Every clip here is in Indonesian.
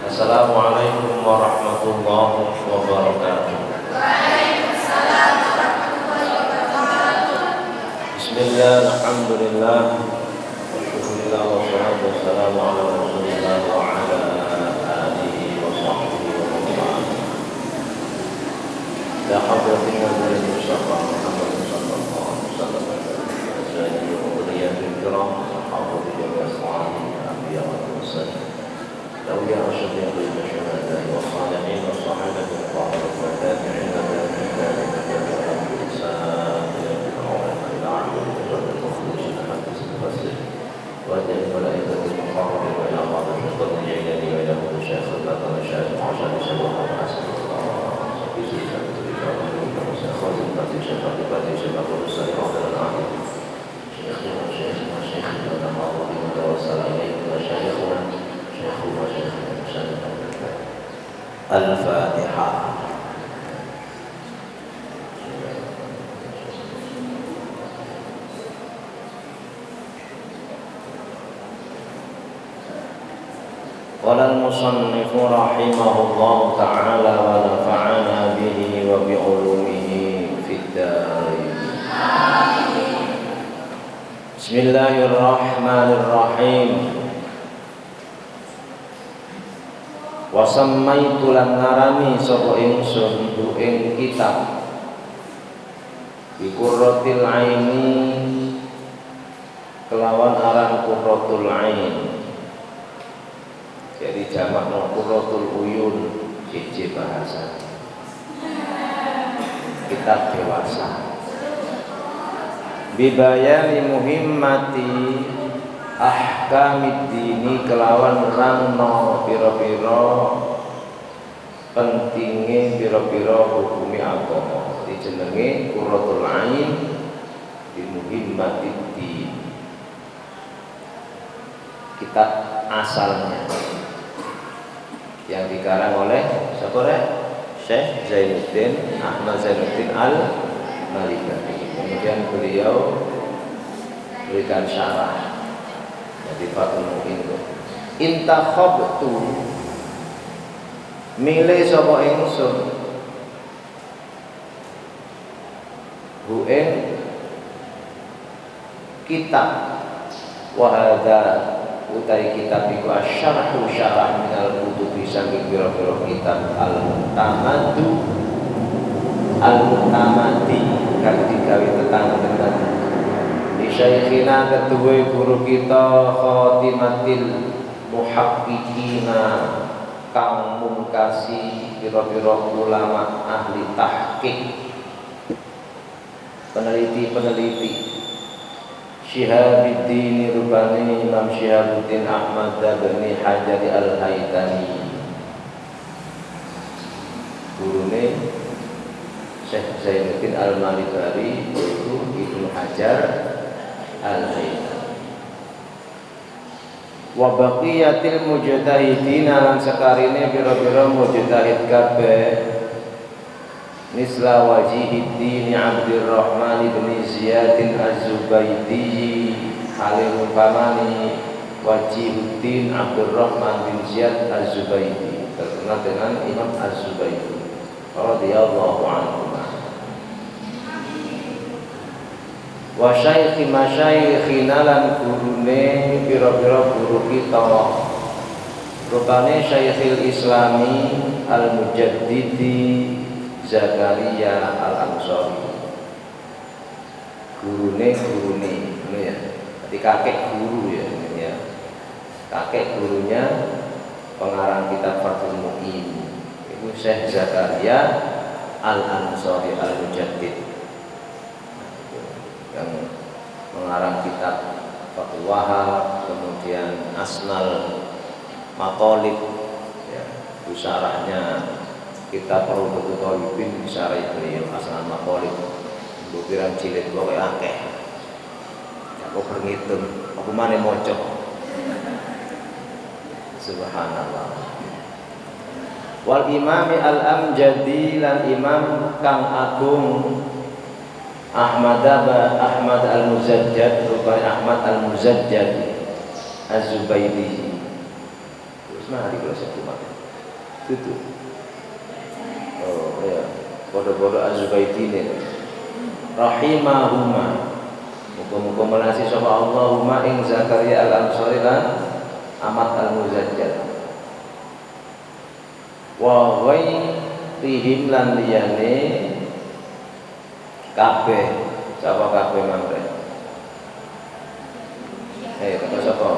Assalamualaikum warahmatullahi wabarakatuh. Bismillah, alhamdulillah, alhamdulillah, wassalatu wassalamu ala rasulillah wa ala alihi wa sahbihi wa man la hadratin wa la mustafa Muhammad sallallahu alaihi wasallam azali wa uliyatul kiram sahabati wa ashabi anbiya wa mursalin awliya asyhadu an la ilaha illallah wa salihin wa sahabati wa tabi'in wa وأتى الملائكة المقربين وإلى بعض الشيطان الجيلاني وإلى كل شيخ البطن الشيخ عشان يسلم الله حسن الله في سلسلة الرجال وشيخ البطن شيخ البطن شيخ الرسول وعلى العالم شيخنا شيخنا شيخنا الله وتوسل إليه وشيخنا شيخنا شيخنا الفاتحة. قال المصنف رحمه الله تعالى ونفعنا به وبعلومه في الدارين. بسم الله الرحمن الرحيم. وسميت lan ngarani sapa ingsun ing kitab bi qurratil aini kelawan aran qurratul ain. Jadi jamak qurratul uyun siji bahasa kitab dewasa bibayani muhimmati ahkamid dini kelawan rangno pira-pira pentinge pira-pira hukumi agama dijenenge qurratul ain bi muhimmatid din kitab asalnya yang dikarang oleh siapa? Syekh Zainuddin Ahmad Zainuddin Al-Malikani. Kemudian beliau berikan syarah dari Fathul Mu'in. Intakhabtu milih sapa ingsun hu ing kitab wa hadza utai kitab iku asyarhu syarah minal kutubi saking pira-pira kitab al-mutamadu al-mutamadi kang digawe tetanggenan di syekhina ketuwe guru kita khatimatil muhaqqiqina kang mungkasi pira-pira ulama ahli tahqiq peneliti Syihabuddin Rubani Imam Syihabuddin Ahmad bin Hajar Al-Haytami gurune Syekh Zainuddin Al-Malikari yaitu Ibnu Hajar Al-Haytami wa baqiyatil mujtahidin lan sakarine pira-pira mujtahid kabeh misla Wajihuddin Abdurrahman bin Ziyad Az-Zubaydi Halim Famani Wajihuddin Abdurrahman bin Ziyad Az-Zubaydi terkenal dengan Imam Az-Zubaydi radhiyallahu anhu wa syaikhi masyaikhina lan gurune pira-pira guru kita rupane Syaikhul Islami Al-Mujaddidi Zakaria Al-Ansari gurune ya jadi kakek guru ya ini ya kakek gurunya pengarang kitab Fathul Mu'in itu Syekh Zakaria Al-Ansari Al-Mujaddid yang mengarang kitab Fathul Wahab kemudian Asnal Maqalid ya itu syarahnya kita perlu betul Ibn Syarah beliau Asnal Maqalid bukiran jilid pokoknya akeh aku berhitung aku mana mocok subhanallah wal imami al-amjadi lan imam kang agung Ahmad al-Muzajjad rupanya Ahmad al-Muzajjad Az-Zubaydi mari kalau saya cuma itu. Oh ya, bodoh-bodoh Az-Zubaidin rahimahuma. Muga-muga melasi sapa Allahumma ing Zakaria Al-Ansari lan Ahmad Al-Muzajjal. Wa ghairihim lan liyane kabeh sapa kabeh mangke. Kata sapa?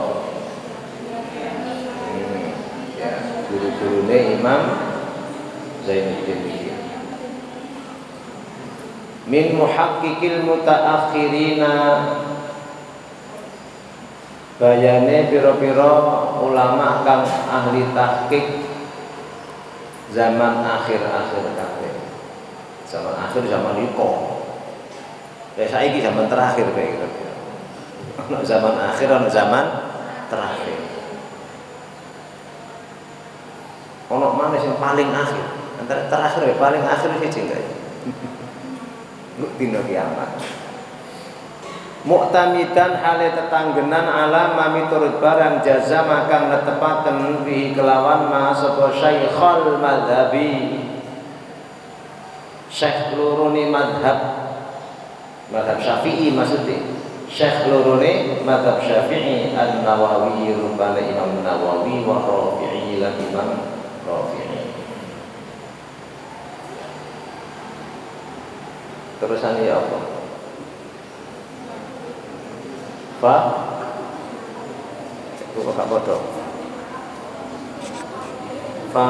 Ya, guru-gurune Imam Zainuddin iki. Min muhaqqiqil mutaakhirina, bayane pira-pira ulama kang ahli tahqiq zaman akhir-akhir kabeh. Zaman akhir zaman liko. Ya saiki zaman terakhir kayak gitu. Ono zaman akhir, ono zaman terakhir. Ono mana sing paling akhir? Antara terakhir ya paling akhir siji enggak ya? Dina kiamat. Mu'tamidan hale tetanggenan ala mamiturut barang jaza makang netepaken bihi kelawan ma sapa Syekhul Madhabi. Syekh lurune madhab Syafi'i maksudnya. Syekh lurune madhab Syafi'i An-Nawawi rupane Imam Nawawi wa Rafi'i lan Imam Rafi'i. Terusannya ya apa? Pak, buka kak bodoh. Fa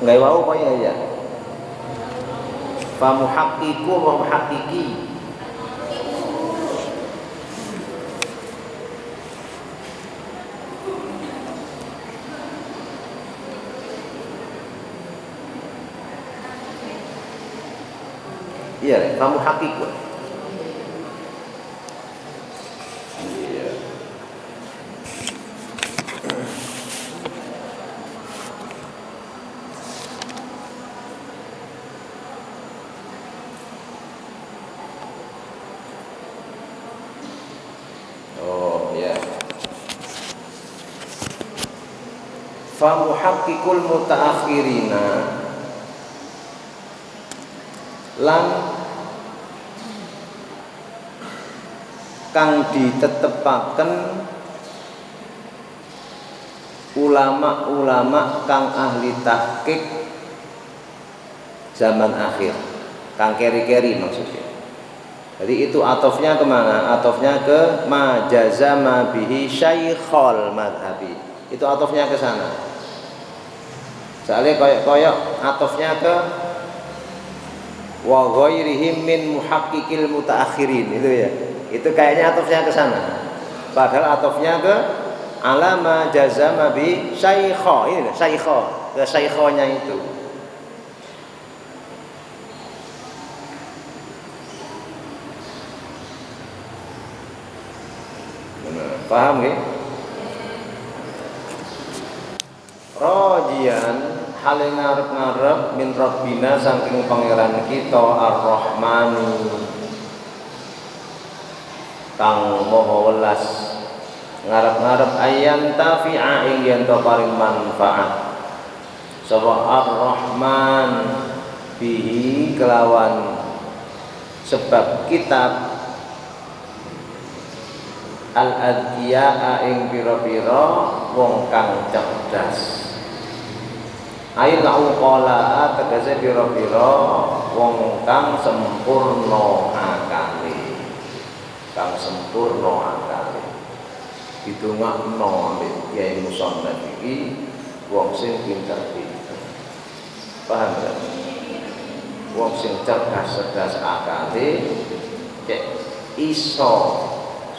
nggak wau apa ya? Fa muhaqqiqu wa muhaqqiqi. Iya, kamu hakikat. Iya. Oh ya. Fa muhaqqiqul mutaakhirina lan kang ditetepaken ulama-ulama kang ahli tahqiq zaman akhir, kang keri-keri maksudnya. Jadi itu atofnya kemana? Atofnya ke majazama bihi Syekhul Madhabi. Itu atofnya ke sana. Soalnya koyok atofnya ke wa ghairihim min muhaqqiqil mutaakhirin itu ya. Itu kayaknya atofnya ke sana. Padahal atofnya ke alama jazama bi syaikha. Ini syaikha, ke syaikhanya itu. Paham nggih? Rajian hale ngarep-ngarep min rabbina saking pangeran kita Ar-Rahmani kang maha welas, ngarep-ngarep ayan tafi'a ing yen to paring manfaat sapa Ar-Rahman bihi kelawan sebab kitab al-adqiya ing pira-pira wong kang cerdas. Ail uqala tegese pira-pira wong kang sempurna akale. Kang sempurna akale. Ditungakno ambek Kyai Musannaf iki wong sing pinter-pinter. Paham ya? Wong sing cerdas akale cek iso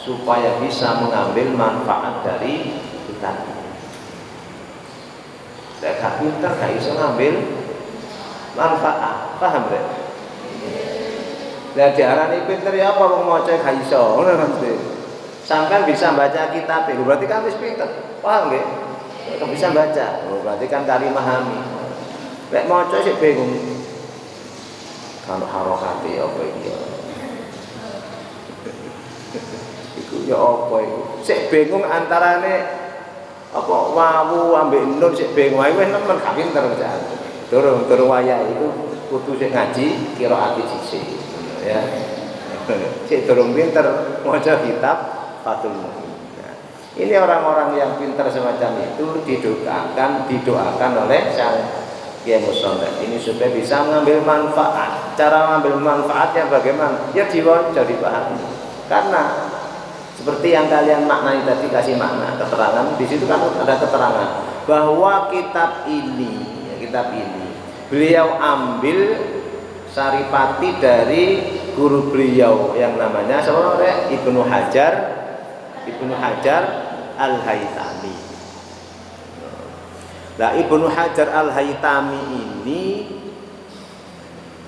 supaya bisa mengambil manfaat dari kitab ini. Saya gak pinter, gak bisa ngambil manfaat, paham gak? Nah diarani pinter ya apa mau maca gak iso, sampai bisa baca kitab itu berarti kan wis pinter, paham gak? Kalau bisa baca, berarti kan kali memahami. Lek maca sih bingung. Kalau harokati apa iki? Iku ya apa iku? Sik bingung antarane apa wawu ambek nun sik bingung wae wis nemen gak pinter bacaan. Durung wayah iku kudu sik ngaji qiraat siji ya. Sik durung pinter maca kitab Fathul Muin. Nah, ini orang-orang yang pintar semacam itu didoakan oleh sang Kiai Musonda ini supaya bisa mengambil manfaat. Cara mengambil manfaatnya bagaimana? Ya diwaca dipahami. Karena seperti yang kalian maknai tadi, kasih makna keterangan di situ kan ada keterangan bahwa kitab ini beliau ambil saripati dari guru beliau yang namanya siapa? Ibnu Hajar Al-Haytami. Nah, Ibnu Hajar Al-Haytami ini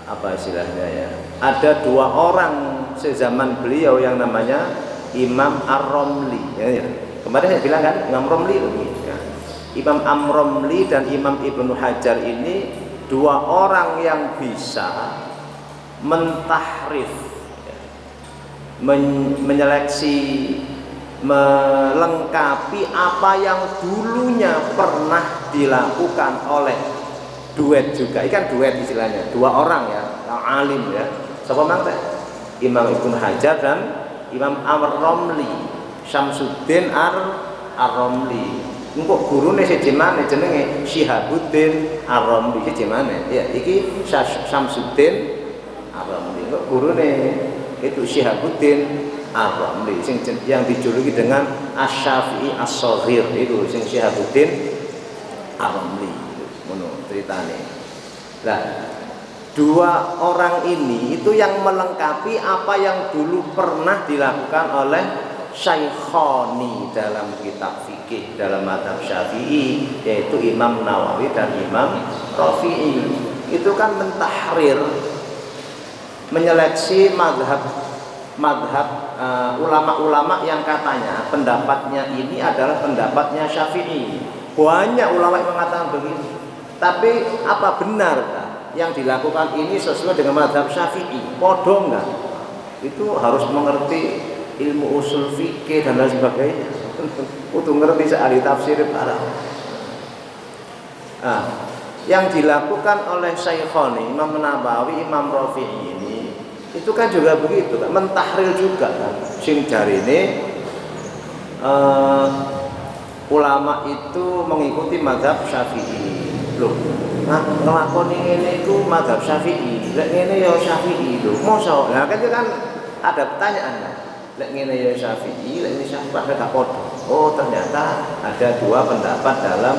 apa istilahnya ya? Ada dua orang sezaman beliau yang namanya Imam Ar-Romli. Ya. Kemarin saya bilang kan Imam Romli ya. Imam Ar-Romli dan Imam Ibnu Hajar ini dua orang yang bisa mentahrif, menyeleksi, melengkapi apa yang dulunya pernah dilakukan oleh duet juga. Ini kan duet istilahnya, dua orang ya, alim ya. Siapa mang teh? Imam Ibnu Hajar dan Imam Ar-Romli, Syamsuddin Ar-Romli. Engko gurune siji maneh jenenge Syihabuddin Ar-Romli siji maneh. Ya, iki Syamsuddin Ar-Romli. Engko gurune itu Syihabuddin Ar-Romli sing yang dijuluki dengan Asy-Syafi'i As-Shaghir itu sing Syihabuddin Ar-Romli ngono ceritane. Lah, dua orang ini itu yang melengkapi apa yang dulu pernah dilakukan oleh Syaikhani dalam kitab fikih dalam mazhab Syafi'i, yaitu Imam Nawawi dan Imam Rafi'i. Itu kan mentahrir, menyeleksi mazhab ulama-ulama yang katanya pendapatnya ini adalah pendapatnya Syafi'i. Banyak ulama yang mengatakan begitu. Tapi apa benar yang dilakukan ini sesuai dengan mazhab Syafi'i? Podo enggak? Itu harus mengerti ilmu usul fikih dan lain sebagainya. Untuk ngerti ahli tafsir para. Yang dilakukan oleh Syaikhani, Imam Nawawi, Imam Rafi'i ini itu kan juga begitu kan, mentahril juga kan. Sing jarine ulama itu mengikuti mazhab Syafi'i. Loh, ngelakoni ngene iku mazhab Syafi'i. Lek ngene ya Syafi'i lho. Mosok. Nah, kan itu kan ada pertanyaan kan. Lek ngene ya Syafi'i, lek ini Syafi'i gak padha. Oh, ternyata ada dua pendapat dalam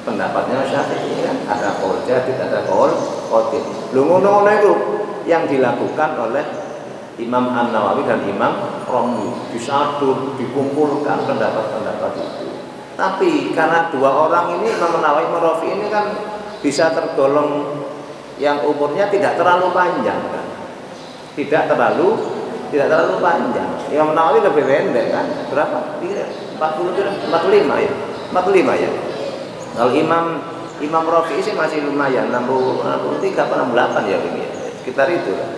pendapatnya Syafi'i kan. Ada qaul jadid, ada qaul qadim. Lho ngono-ngono itu yang dilakukan oleh Imam An-Nawawi dan Imam Romli. Disatu, dikumpulkan pendapat-pendapat itu. Tapi karena dua orang ini Imam Nawawi, Imam Rafi'i ini kan bisa tergolong yang umurnya tidak terlalu panjang kan. Tidak terlalu panjang. Imam Nawawi lebih pendek kan. Berapa? 45 ya. 45 ya. Kalau Imam Rafi'i sih masih lumayan 63 atau 68 ya ini. Sekitar itu lah.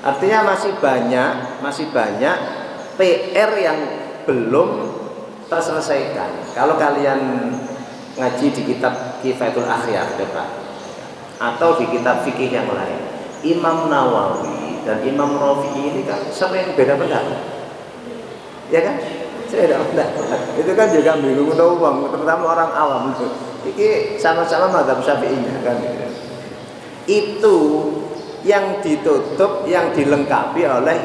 Artinya masih banyak PR yang belum terselesaikan. Kalau kalian ngaji di kitab Kifayatul Akhyar Pak, atau di kitab fikih yang lain, Imam Nawawi dan Imam Rafi'i ini kan sering beda pendapat, ya kan? Beda pendapat. Itu kan juga bingung uang, terutama orang awam itu. Ini sama-sama mazhab Syafi'inya kan. Itu yang ditutup, yang dilengkapi oleh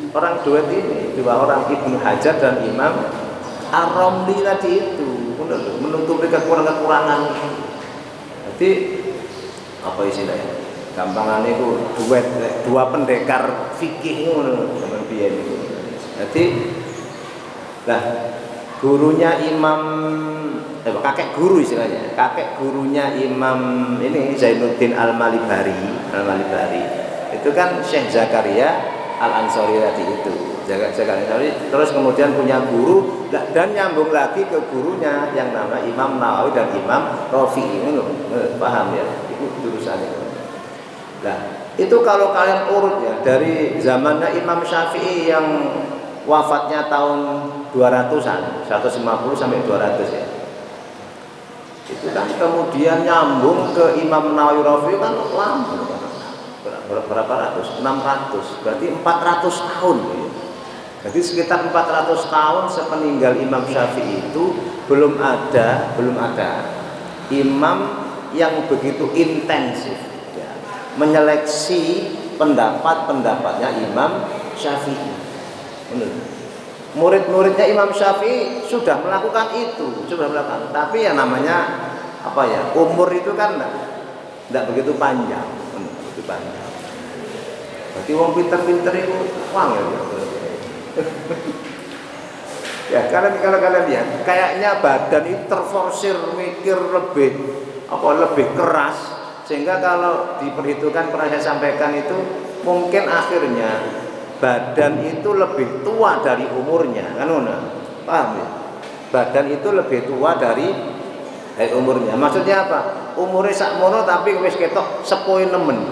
orang duet ini, dua orang Ibnu Hajar dan Imam Ar-Romli tadi itu menutupi kekurangan. Jadi apa istilahnya? Gampangannya itu duet, dua pendekar fikih ngono sama biyen itu. Jadi lah gurunya Imam kakek guru istilahnya, kakek gurunya Imam ini Zainuddin Al-Malibari itu kan Syekh Zakaria Al-Ansari tadi itu. Zakaria terus kemudian punya guru dan nyambung lagi ke gurunya yang nama Imam Nawawi dan Imam Rafi'i. Paham ya? Itu jurusannya. Nah, itu kalau kalian urut ya dari zamannya Imam Syafi'i yang wafatnya tahun 2 200-an, 150 sampai 200 ya. Itu kan kemudian nyambung ke Imam Nawawi Rafi'i kan lama. Berapa ratus? 600, berarti 400 tahun ya. Jadi sekitar 400 tahun sepeninggal Imam Syafi'i itu belum ada imam yang begitu intensif ya, menyeleksi pendapat-pendapatnya Imam Syafi'i. Murid-muridnya Imam Syafi'i sudah melakukan itu, tapi yang namanya apa ya, umur itu kan tidak begitu panjang, Berarti wong pinter-pinter itu uang ya. Ya kalau kalian lihat, kayaknya badan itu terforsir mikir lebih keras, sehingga kalau diperhitungkan pernah saya sampaikan itu mungkin akhirnya badan itu lebih tua dari umurnya, kan paham ya? Badan itu lebih tua dari umurnya. Maksudnya apa? Umurnya sakmono tapi wis ketok sepoi nemen.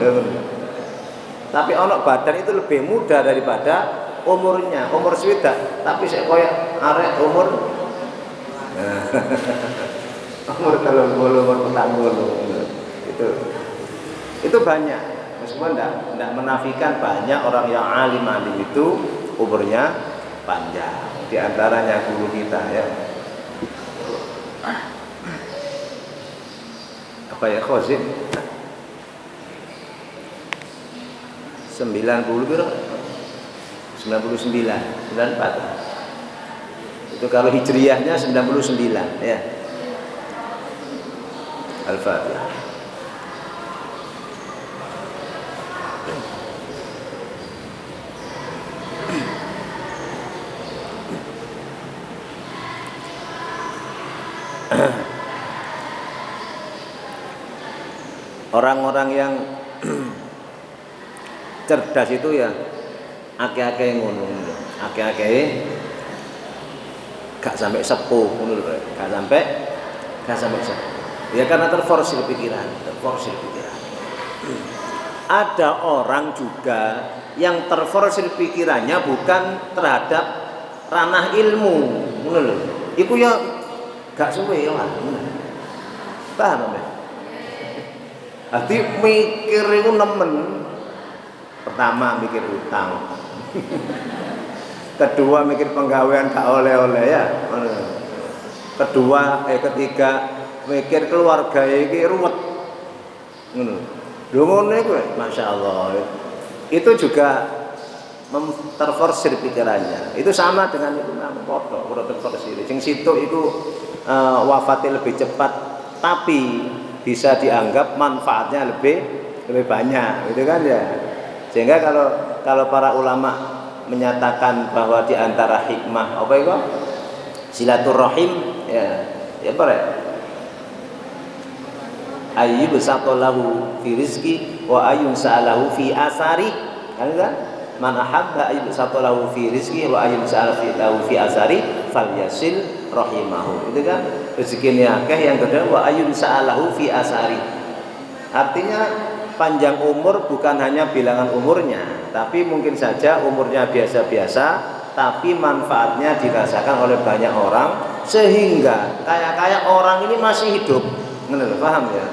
Tapi ono badan itu lebih muda daripada umurnya. Umur swidak tapi saya koyak arek umur umur itu banyak. Meskipun tidak menafikan banyak orang yang alim itu umurnya panjang. Di antaranya guru kita ya. Apa ya, Khozin 90 kira 99 94 itu kalau hijriyahnya 99 ya. Al-Fatihah. Orang-orang yang cerdas itu ya akeh-akeh ngono, akeh-akeh gak sampai sepuh ngono lho, gak sampai sepuh. Ya karena terforsir pikiran. Ada orang juga yang terforsir pikirannya bukan terhadap ranah ilmu, ngono lho. Iku ya gak suwe lah. Paham ya? Arti mikir itu nemen. Pertama mikir utang. Kedua mikir penggawean gak oleh-oleh ya. Ketiga mikir keluarga iki ruwet. Ngono. Lho ngono iku, masyaallah. Itu juga terforsir pikirannya. Itu sama dengan itu nang foto terforsir. Sing situ itu wafatnya lebih cepat tapi bisa dianggap manfaatnya lebih banyak, gitu kan ya. Sehingga kalau para ulama menyatakan bahwa di antara hikmah apa itu silaturahim ya apa ya, ayyub saqalahu fi rizqi wa ayyun sa'alahu fi asari, kan man ahabba ayyub saqalahu fi rizqi wa ayyun sa'alahu fi asari falyasil rahimahu, itu kan rezekinya akeh. Yang kedua wa ayyun sa'alahu fi asari, artinya panjang umur bukan hanya bilangan umurnya, tapi mungkin saja umurnya biasa-biasa tapi manfaatnya dirasakan oleh banyak orang sehingga kayak orang ini masih hidup. Paham ya?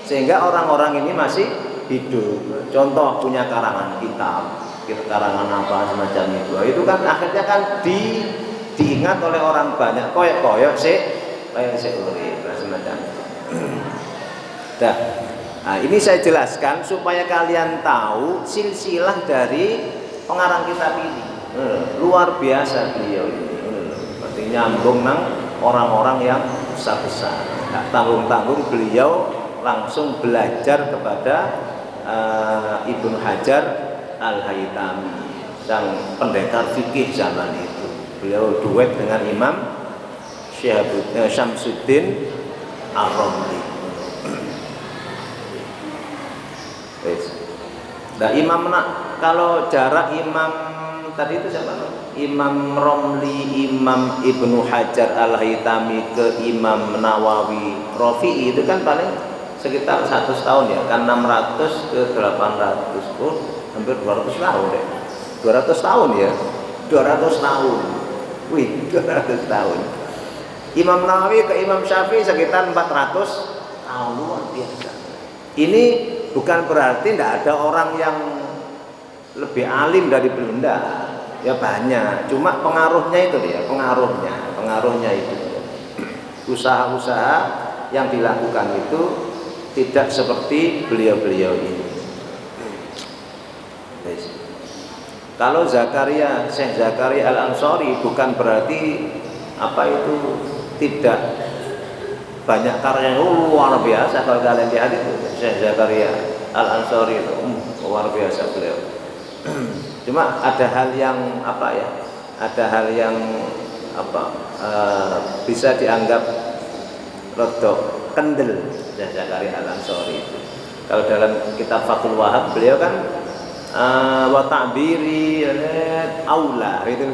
Sehingga orang-orang ini masih hidup. Contoh punya karangan kitab, karangan apa semacam itu kan akhirnya kan diingat oleh orang banyak, koyok kayak urip semacam itu. Nah, ini saya jelaskan supaya kalian tahu silsilah dari pengarang kitab ini. Luar biasa beliau ini. Berarti nyambung nang orang-orang yang besar-besar. Nah, tanggung-tanggung beliau langsung belajar kepada Ibnu Hajar Al-Haytami, sang pendekar fikih zaman itu. Beliau duet dengan Imam Syamsuddin Ar-Romli. Nah, kalau jarak imam tadi itu siapa? Imam Romli, Imam Ibnu Hajar Al-Haytami ke Imam Nawawi Rafi'i itu kan paling sekitar 100 tahun ya, kan 600 ke 800, hampir 200 tahun deh. 200 tahun ya, 200 tahun. Wih, 200 tahun. Imam Nawawi ke Imam Syafi'i sekitar 400 tahun, luar biasa. Ini bukan berarti tidak ada orang yang lebih alim dari beliau, ya banyak. Cuma pengaruhnya itu dia, pengaruhnya itu. Usaha-usaha yang dilakukan itu tidak seperti beliau-beliau ini. Kalau Zakaria, Syekh Zakaria Al-Ansari bukan berarti apa itu tidak banyak karyanya, luar biasa. Kalau kalian lihat itu Syekh Zakaria Al-Ansari itu luar biasa beliau. Cuma ada hal yang apa ya, ada hal yang apa bisa dianggap rodok kendel Syekh Zakaria Al-Ansari itu. Kalau dalam kitab Fathul Wahab beliau kan wa ta'biri aula gitu,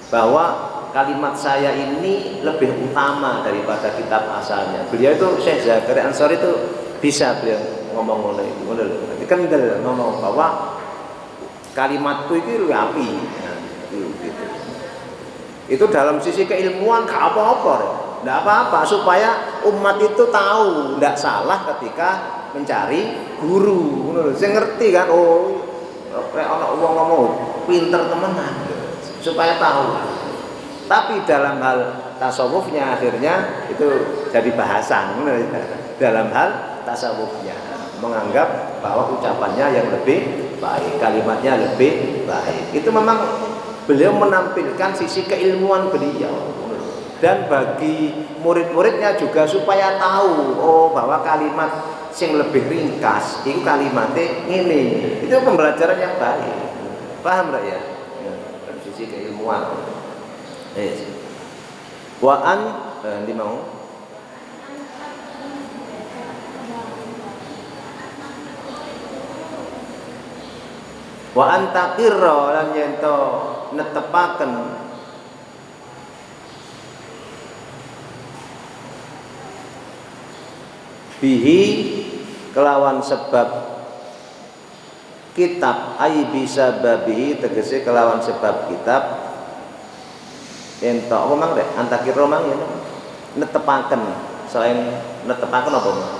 bahwa kalimat saya ini lebih utama daripada kitab asalnya. Beliau itu Syekh Zakaria Al-Ansari itu bisa beliau ngomong itu kendel ngomong bahwa kalimatku itu lebih api. Gitu. Itu dalam sisi keilmuan gak apa-apa, tidak apa-apa, supaya umat itu tahu tidak salah ketika mencari guru. Saya ngerti kan, oh orang ngomong pinter temenan, supaya tahu. Tapi dalam hal tasawufnya akhirnya itu jadi bahasan. Dalam hal tasawufnya menganggap bahwa ucapannya yang lebih baik, kalimatnya lebih baik. Itu memang beliau menampilkan sisi keilmuan beliau. Dan bagi murid-muridnya juga supaya tahu, oh bahwa kalimat yang lebih ringkas itu kalimatnya ini. Itu pembelajaran yang baik. Paham tak ya? Dari sisi keilmuan. Wa'an di mau wa antaqirra lan yento netepaken bihi kelawan sebab kitab, ai bisa babihi tegese kelawan sebab kitab ento apa mang rek antaqirra mang ya netepaken. Selain netepaken apa mang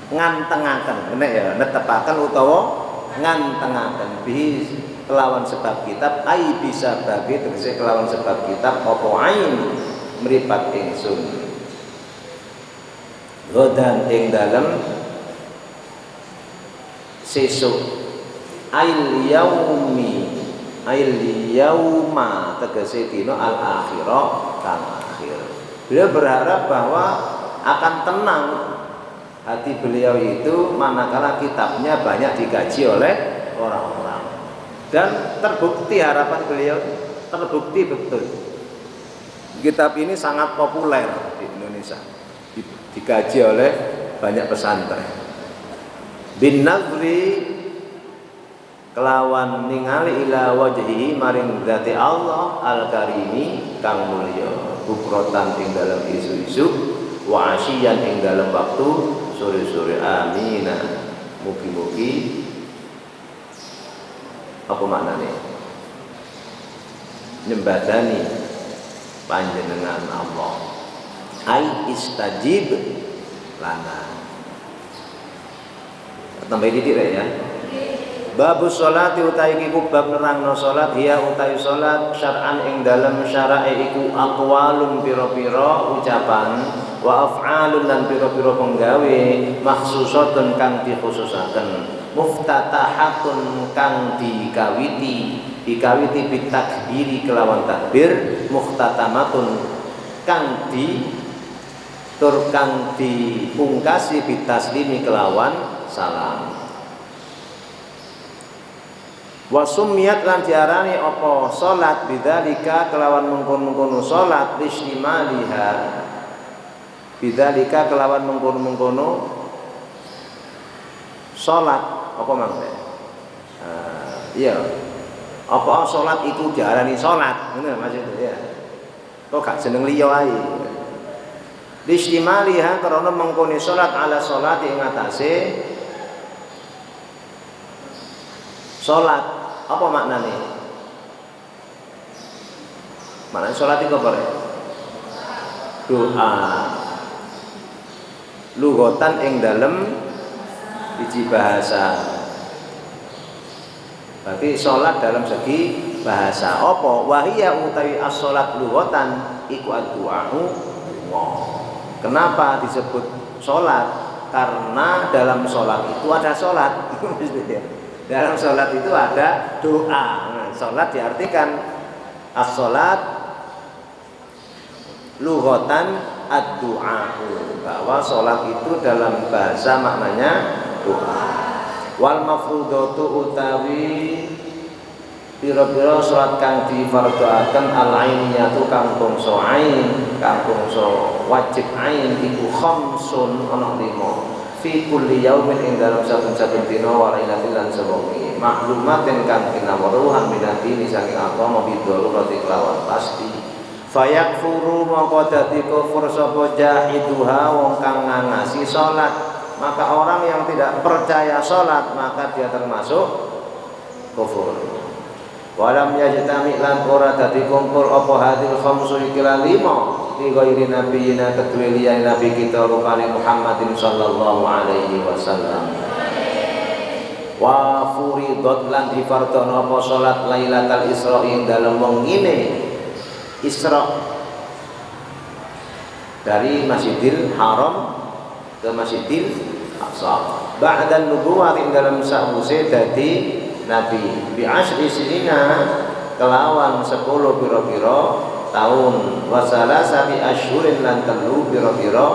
ngantengaken, bener ya, netepaken utawa ngantengaken bihi kelawan sebab kitab, ai bisa bagi tegese kelawan sebab kitab apa ain mripat ingsun godan ing dalem sesuk ail yauma tegese dina al akhirah kang akhir. Beliau berharap bahwa akan tenang hati beliau itu manakala kitabnya banyak dikaji oleh orang-orang, dan terbukti harapan beliau, terbukti betul kitab ini sangat populer di Indonesia, dikaji oleh banyak pesantren. Bin nazri kelawan ningali ila wajhihi maring zati Allah al-karimi kang mulya bukrotan ing dalam isu-isu wa asyian ing dalam waktu sore-sore. Amin. Mugi-mugi apa maknanya nyembadani panjenengan Allah, ai istajib lana. Tambah didik ya. Babus sholati utai iku bab nerangno salat, hiya utai salat syar'an ing dalem syarae iku aqwalun pira-pira ucapan wa af'alun lan pira-pira penggawe makhsusatun kang dikhususaken muftatahatun kang dikawiti bitakbiri kelawan takbir muhtatamatun kang dipungkasi bitaslimi kelawan salam. Wa summiyat lan diarani apa salat bidzalika kelawan mengkono-mengkono salat listimaliha bidzalika kelawan mengkono-mengkono salat apa maksudnya? Iya. Apa salat itu diarani salat? Ngono maksudnya ya. Kok gak jeneng liya ae. Listimaliha karena mengkoni salat ala salat ing atase salat. Apa maknanya? Maknanya sholat itu apa? Doa. Lugotan ing dalem biji bahasa. Berarti sholat dalam segi bahasa. Apa? Wahia utawi as-sholat lugotan iku ad-du'a'u. Kenapa disebut sholat? Karena dalam sholat itu ada sholat. Dalam sholat itu ada doa. Nah, sholat diartikan as-sholat lughatan ad-du'a'u, bahwa sholat itu dalam bahasa maknanya doa. Wal mafrudatu utawi pira-pira sholat kang difarduaken al-ainiyatu kang bangsa ain, kang bangsa wajib ain iku khamsun ana 5 fi kulli yaumin ing dalam saben-saben dina wa lailatin lan sewengi maklumaten kang kinawaruhan minati saking agama bidharurati kelawan pasti fayakfuru mongko dadi kufur sapa jahiduha wong kang ngangasi salat. Maka orang yang tidak percaya salat maka dia termasuk kufur. Walam yajtami lan ora dadi kumpul apa hadil khamsu ikila 5 li ghairi nabiyina kedue liya nabi kita rupane Muhammadin sallallahu alaihi wasallam. Wa furidat lan difardhono apa salat Lailatul Isra ing dalem wengine Isra dari Masjidil Haram ke Masjidil Aqsa ba'da nubuwah ing dalem sawise dadi nabi bi asyri sinina kelawan 10 pira-pira tahun wasala sabi asyhurin lan 3 pira-pira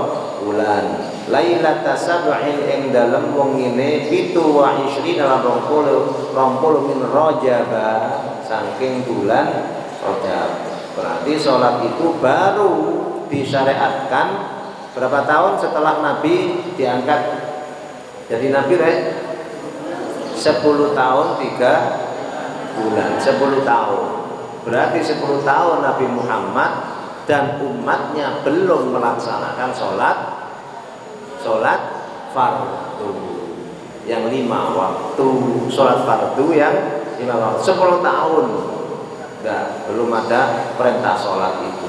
bulan lailata sab'in ing dalem wengine 27 lan 20 min Rajab saking bulan Rajab. Berarti sholat itu baru disyariatkan berapa tahun setelah Nabi diangkat jadi Nabi 10 tahun 3 bulan 10 tahun. Berarti 10 tahun Nabi Muhammad dan umatnya belum melaksanakan sholat fardu yang 5 waktu, sholat fardu yang 5 waktu 10 tahun belum ada perintah sholat itu.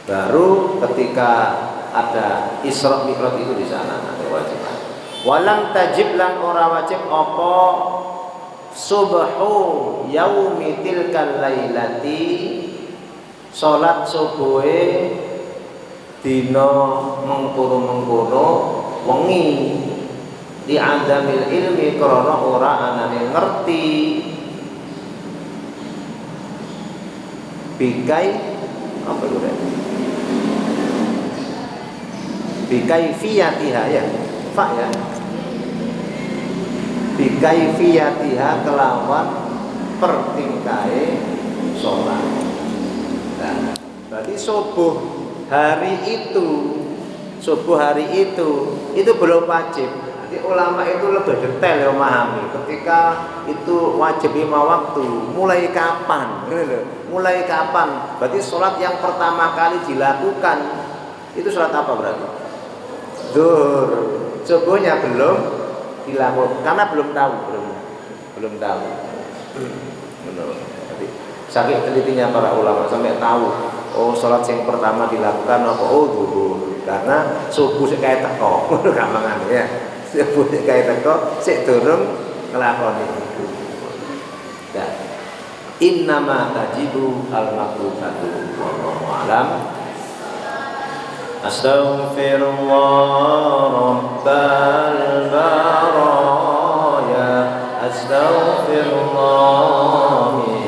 Baru ketika ada Isra Mi'raj itu di sana ada kewajiban. Walam tajib lan ora wajib apa subhu yaumi tilkal lailati salat subuhe dina mengkono-mengkono wengi di adamil ilmi krana ora anane ngerti bikai apa itu bikai fiyatiha ya fa ya bikaifiyatiha kelawan pertingkahe sholat. Nah, berarti subuh hari itu belum wajib. Jadi ulama itu lebih detail ya memahami ketika itu wajib 5 waktu mulai kapan berarti sholat yang pertama kali dilakukan itu sholat apa berarti? Zuhur. Subuhnya belum dilakukan karena belum tahu. Jadi saking telitinya para ulama sampai tahu sholat yang pertama dilakukan apa zuhur karena subuh sik kae teko gampangan ya subuh sik kae teko sik durung nglakoni ya innama tajibu al maqlubatu wallahu alam. Astaghfirullah rabbal baraya astaghfirullah